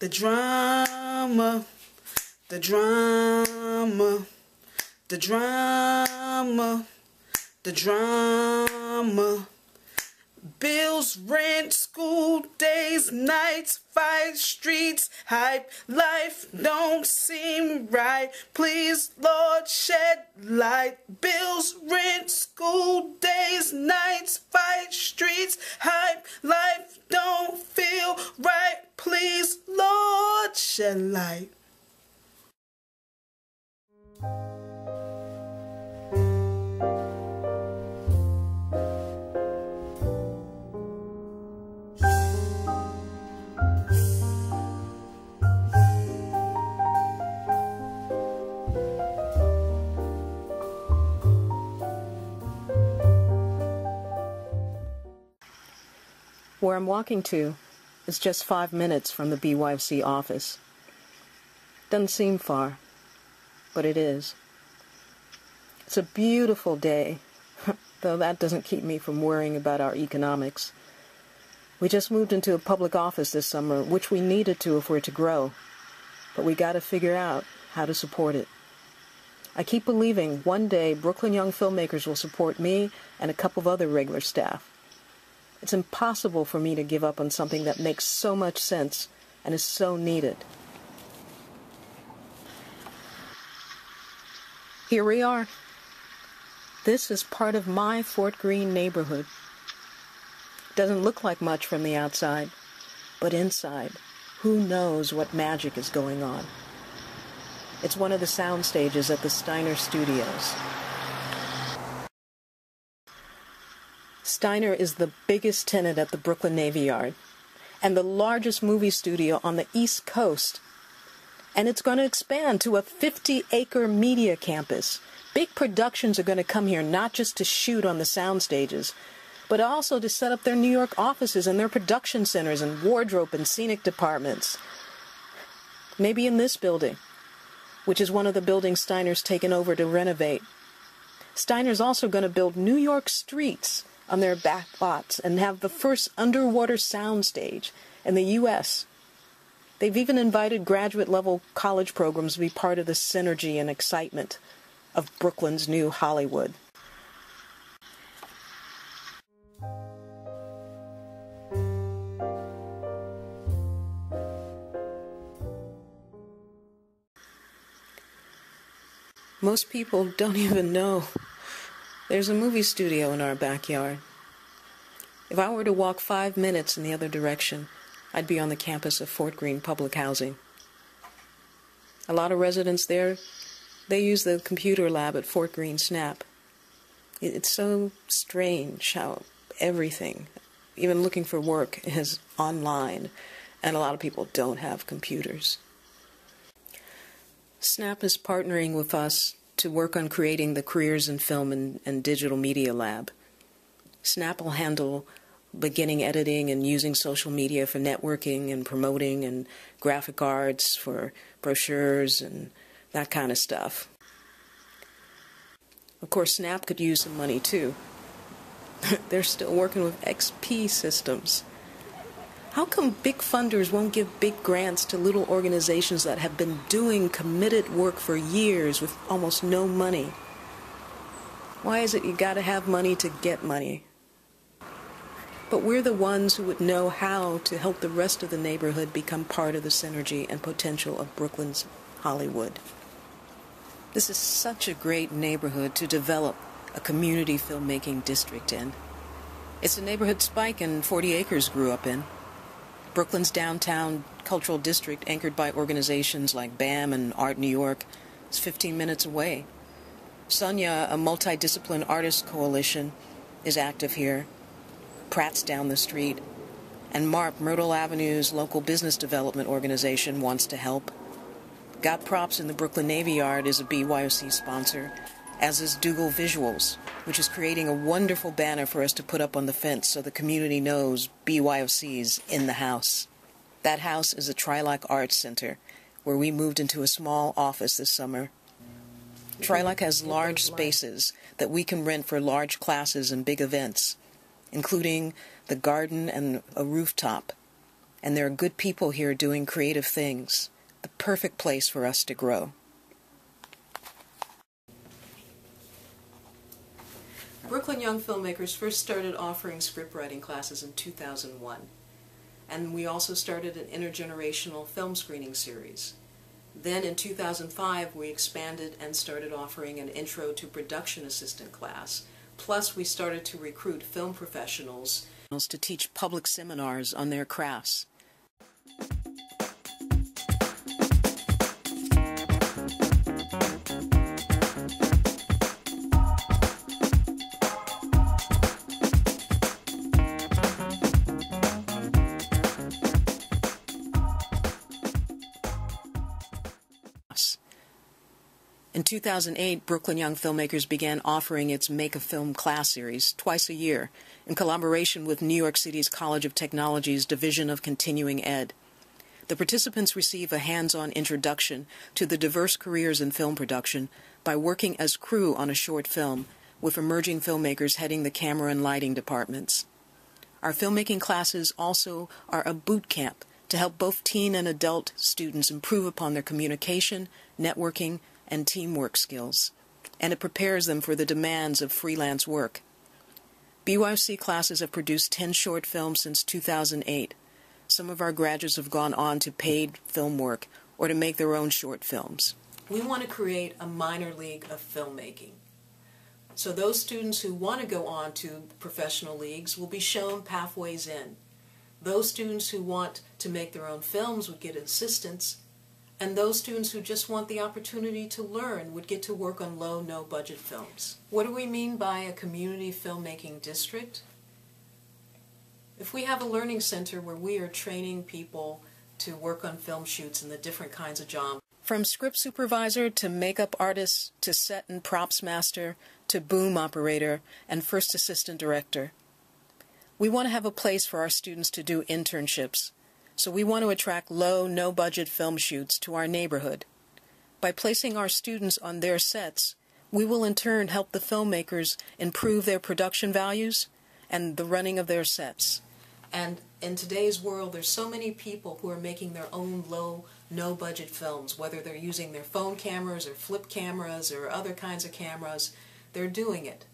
The drama, the drama, the drama, the drama. Bills, rent, school days, nights, fights, streets, hype, life don't seem right. Please, Lord, shed light. Bills, rent, school days, nights, fights, streets, hype, life don't feel right. Please, Lord, shed light. Where I'm walking to is just 5 minutes from the BYFC office. Doesn't seem far, but it is. It's a beautiful day, though that doesn't keep me from worrying about our economics. We just moved into a public office this summer, which we needed to if we're to grow, but we got to figure out how to support it. I keep believing one day Brooklyn Young Filmmakers will support me and a couple of other regular staff. It's impossible for me to give up on something that makes so much sense and is so needed. Here we are. This is part of my Fort Greene neighborhood. It doesn't look like much from the outside, but inside, who knows what magic is going on. It's one of the sound stages at the Steiner Studios. Steiner is the biggest tenant at the Brooklyn Navy Yard and the largest movie studio on the East Coast. And it's going to expand to a 50-acre media campus. Big productions are going to come here not just to shoot on the sound stages, but also to set up their New York offices and their production centers and wardrobe and scenic departments. Maybe in this building, which is one of the buildings Steiner's taken over to renovate. Steiner's also going to build New York streets on their back lots and have the first underwater soundstage in the U.S. They've even invited graduate-level college programs to be part of the synergy and excitement of Brooklyn's new Hollywood. Most people don't even know there's a movie studio in our backyard. If I were to walk 5 minutes in the other direction, I'd be on the campus of Fort Greene Public Housing. A lot of residents there, they use the computer lab at Fort Greene SNAP. It's so strange how everything, even looking for work, is online, and a lot of people don't have computers. SNAP is partnering with us to work on creating the Careers in Film and Digital Media Lab. SNAP will handle beginning editing and using social media for networking and promoting and graphic arts for brochures and that kind of stuff. Of course, SNAP could use some money too. They're still working with XP systems. How come big funders won't give big grants to little organizations that have been doing committed work for years with almost no money? Why is it you gotta have money to get money? But we're the ones who would know how to help the rest of the neighborhood become part of the synergy and potential of Brooklyn's Hollywood. This is such a great neighborhood to develop a community filmmaking district in. It's a neighborhood Spike and 40 Acres grew up in. Brooklyn's downtown cultural district, anchored by organizations like BAM and Art New York, is 15 minutes away. Sonia, a multidiscipline artist coalition, is active here. Pratt's down the street. And MARP, Myrtle Avenue's local business development organization, wants to help. Got Props in the Brooklyn Navy Yard is a BYOC sponsor, as is Dougal Visuals, which is creating a wonderful banner for us to put up on the fence so the community knows BYOC's in the house. That house is a Trilak Arts Center, where we moved into a small office this summer. Trilak has large spaces that we can rent for large classes and big events, including the garden and a rooftop. and there are good people here doing creative things. The perfect place for us to grow. Brooklyn Young Filmmakers first started offering script writing classes in 2001. And we also started an intergenerational film screening series. Then in 2005 we expanded and started offering an intro to production assistant class. Plus we started to recruit film professionals to teach public seminars on their crafts. In 2008, Brooklyn Young Filmmakers began offering its Make a Film class series twice a year in collaboration with New York City's College of Technology's Division of Continuing Ed. The participants receive a hands-on introduction to the diverse careers in film production by working as crew on a short film, with emerging filmmakers heading the camera and lighting departments. Our filmmaking classes also are a boot camp to help both teen and adult students improve upon their communication, networking, and teamwork skills, and it prepares them for the demands of freelance work. BYFC classes have produced 10 short films since 2008. Some of our graduates have gone on to paid film work or to make their own short films. We want to create a minor league of filmmaking. So those students who want to go on to professional leagues will be shown pathways in. Those students who want to make their own films would get assistance, and those students who just want the opportunity to learn would get to work on low, no-budget films. What do we mean by a community filmmaking district? If we have a learning center where we are training people to work on film shoots and the different kinds of jobs, from script supervisor to makeup artist to set and props master to boom operator and first assistant director, we want to have a place for our students to do internships. So we want to attract low, no-budget film shoots to our neighborhood. By placing our students on their sets, we will in turn help the filmmakers improve their production values and the running of their sets. And in today's world, there's so many people who are making their own low, no-budget films, whether they're using their phone cameras or flip cameras or other kinds of cameras, they're doing it.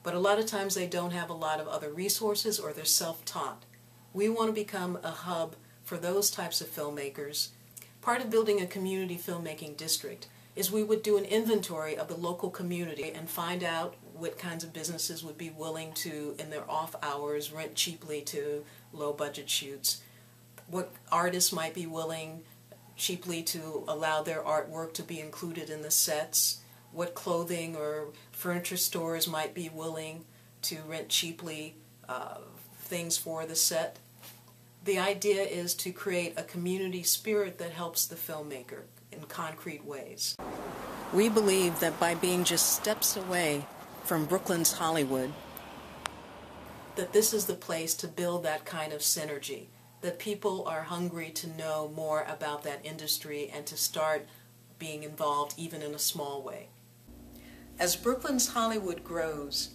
But a lot of times they don't have a lot of other resources or they're self-taught. We want to become a hub for those types of filmmakers. Part of building a community filmmaking district is we would do an inventory of the local community and find out what kinds of businesses would be willing to, in their off hours, rent cheaply to low-budget shoots. What artists might be willing cheaply to allow their artwork to be included in the sets. What clothing or furniture stores might be willing to rent cheaply things for the set. The idea is to create a community spirit that helps the filmmaker in concrete ways. We believe that by being just steps away from Brooklyn's Hollywood, that this is the place to build that kind of synergy, that people are hungry to know more about that industry and to start being involved even in a small way. As Brooklyn's Hollywood grows,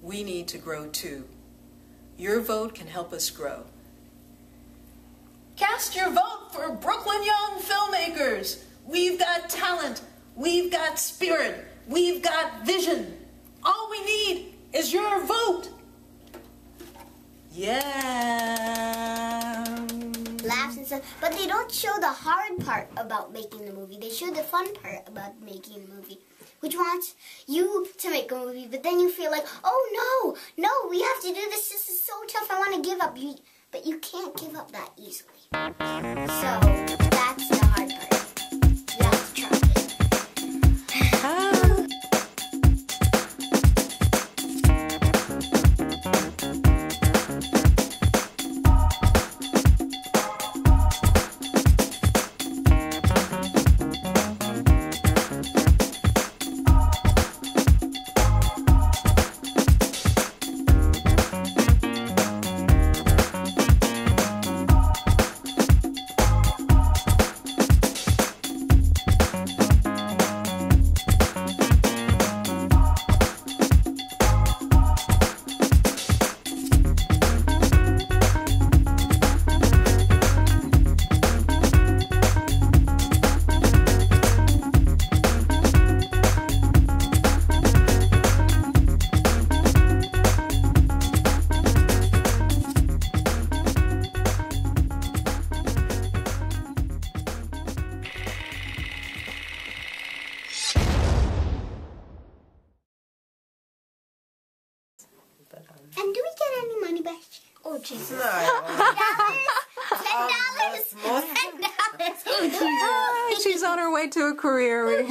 we need to grow too. Your vote can help us grow. Cast your vote for Brooklyn Young Filmmakers. We've got talent, we've got spirit, we've got vision. All we need is your vote. Yeah. Laughs and stuff, but they don't show the hard part about making the movie. They show the fun part about making a movie, which wants you to make a movie, but then you feel like, oh no, we have to do this. This is so tough. I want to give up. But you can't give up that easily. So that's the hard part. You have to try it. best. Oh, Jesus. No. $10. $10. $10. Oh, Jesus. She's on her way to a career.